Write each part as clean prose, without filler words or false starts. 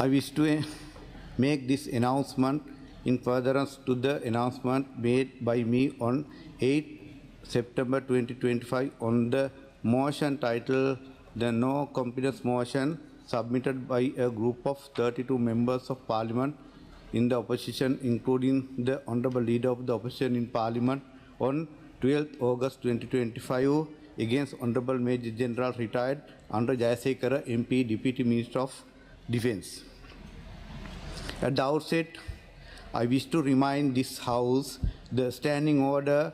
I wish to make this announcement in furtherance to the announcement made by me on 8 September 2025 on the motion titled the No Confidence Motion submitted by a group of 32 members of Parliament in the opposition, including the Honourable Leader of the Opposition in Parliament on 12th August 2025 against Honourable Major General retired Andra Jayasekara MP, Deputy Minister of Defence. At the outset, I wish to remind this House the Standing Order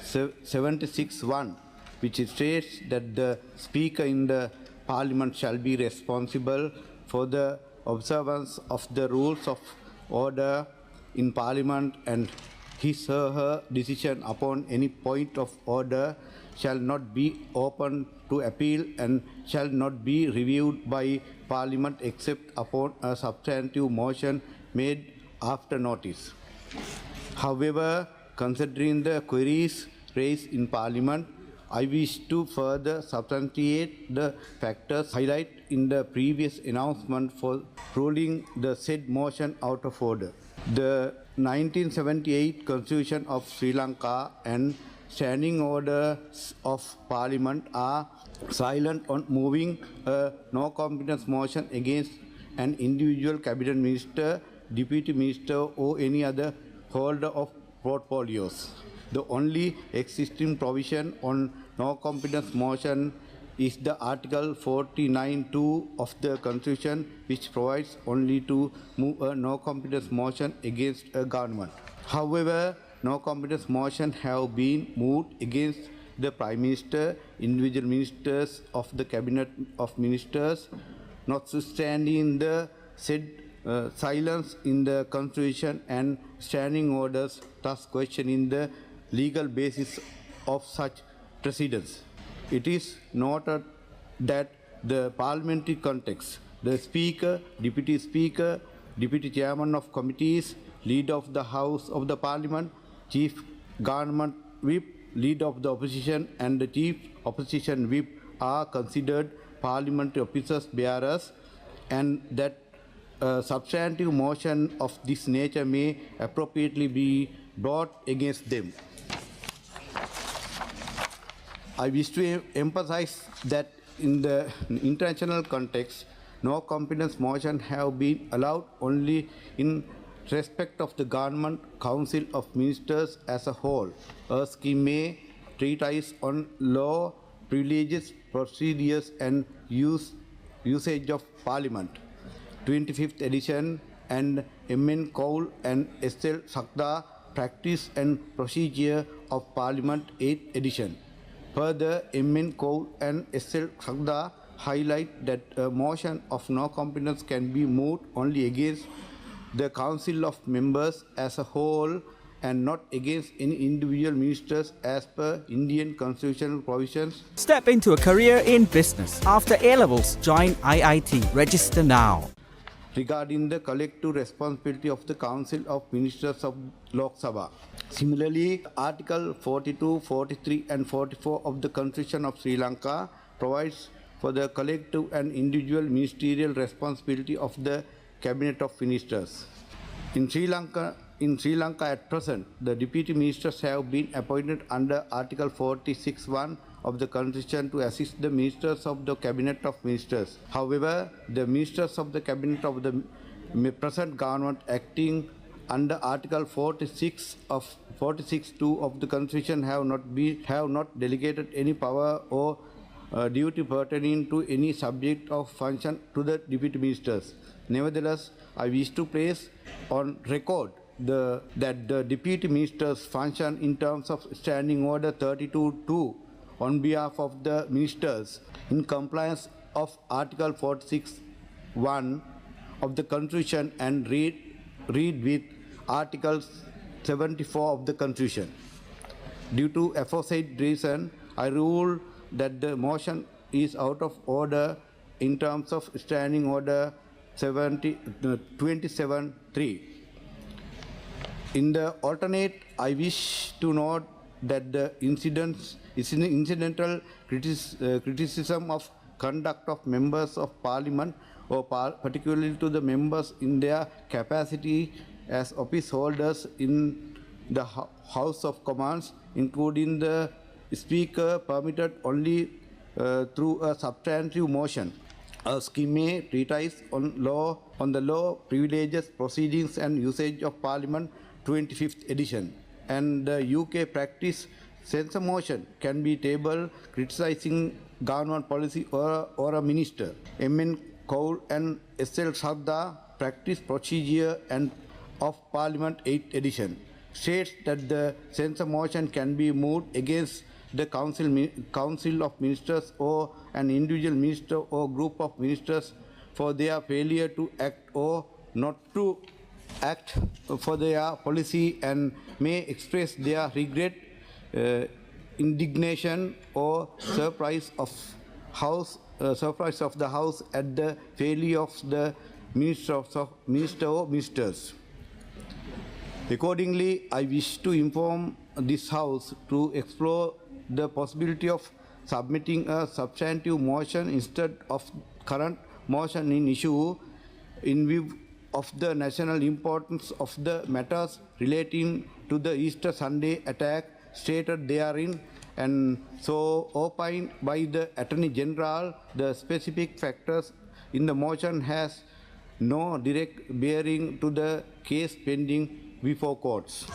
76(1), which states that the Speaker in the Parliament shall be responsible for the observance of the rules of order in Parliament, and his or her decision upon any point of order shall not be open to appeal and shall not be reviewed by Parliament except upon a substantive motion made after notice. However, considering the queries raised in Parliament, I wish to further substantiate the factors highlighted in the previous announcement for ruling the said motion out of order. The 1978 Constitution of Sri Lanka and Standing Orders of Parliament are silent on moving a no confidence motion against an individual cabinet minister, deputy minister or any other holder of portfolios. The only existing provision on no confidence motion is the Article 49(2) of the Constitution, which provides only to move a no confidence motion against a government. However, no confidence motion have been moved against the Prime Minister, individual ministers of the Cabinet of Ministers, notwithstanding the said silence in the Constitution and standing orders, thus questioning the legal basis of such precedents. It is noted that the parliamentary context, the Speaker, Deputy Speaker, Deputy Chairman of Committees, Leader of the House of the Parliament, Chief Government Whip, Leader of the Opposition and the Chief Opposition Whip are considered parliamentary officers bearers, and that a substantive motion of this nature may appropriately be brought against them. I wish to emphasize that in the international context, no confidence motion have been allowed only in respect of the Government Council of Ministers as a whole. A scheme may treatise on law, privileges, procedures and usage of Parliament, 25th edition, and M.N. Cole and S.L. Sakda, Practice and Procedure of Parliament, 8th edition. Further, M.N. Cole and S.L. Sakda highlight that a motion of no confidence can be moved only against the Council of Members as a whole and not against any individual ministers as per Indian constitutional provisions. Step into a career in business. After A-levels, join IIT. Register now. Regarding the collective responsibility of the Council of Ministers of Lok Sabha. Similarly, Article 42, 43 and 44 of the Constitution of Sri Lanka provides for the collective and individual ministerial responsibility of the Cabinet of Ministers. In Sri Lanka at present, the deputy ministers have been appointed under Article 46(1) of the Constitution to assist the ministers of the Cabinet of Ministers. However, the ministers of the Cabinet of the present government acting under Article 46(2) of the Constitution have not delegated any power or duty pertaining to any subject of function to the deputy ministers. Nevertheless, I wish to place on record that the deputy ministers function in terms of Standing Order 32(2) on behalf of the ministers in compliance of Article 46(1) of the Constitution and read with Article 74 of the Constitution. Due to aforesaid reason, I rule that the motion is out of order in terms of Standing Order 27(3). In the alternate, I wish to note that the incidental criticism of conduct of members of Parliament or particularly to the members in their capacity as office holders in the House of Commons, including the Speaker, permitted only through a substantive motion. A scheme treatise on the law, privileges, proceedings and usage of Parliament, 25th edition, and the UK practice censor motion can be tabled criticizing government policy or a minister. M.N. Cole and S.L. Shraddha practice procedure and of Parliament 8th edition states that the censor motion can be moved against the Council of Ministers or an individual minister or group of ministers for their failure to act or not to act for their policy, and may express their regret, indignation or surprise of the House at the failure of the minister or ministers. Accordingly, I wish to inform this House to explore the possibility of submitting a substantive motion instead of current motion in issue, in view of the national importance of the matters relating to the Easter Sunday attack stated therein, and so opined by the Attorney General. The specific factors in the motion has no direct bearing to the case pending before courts.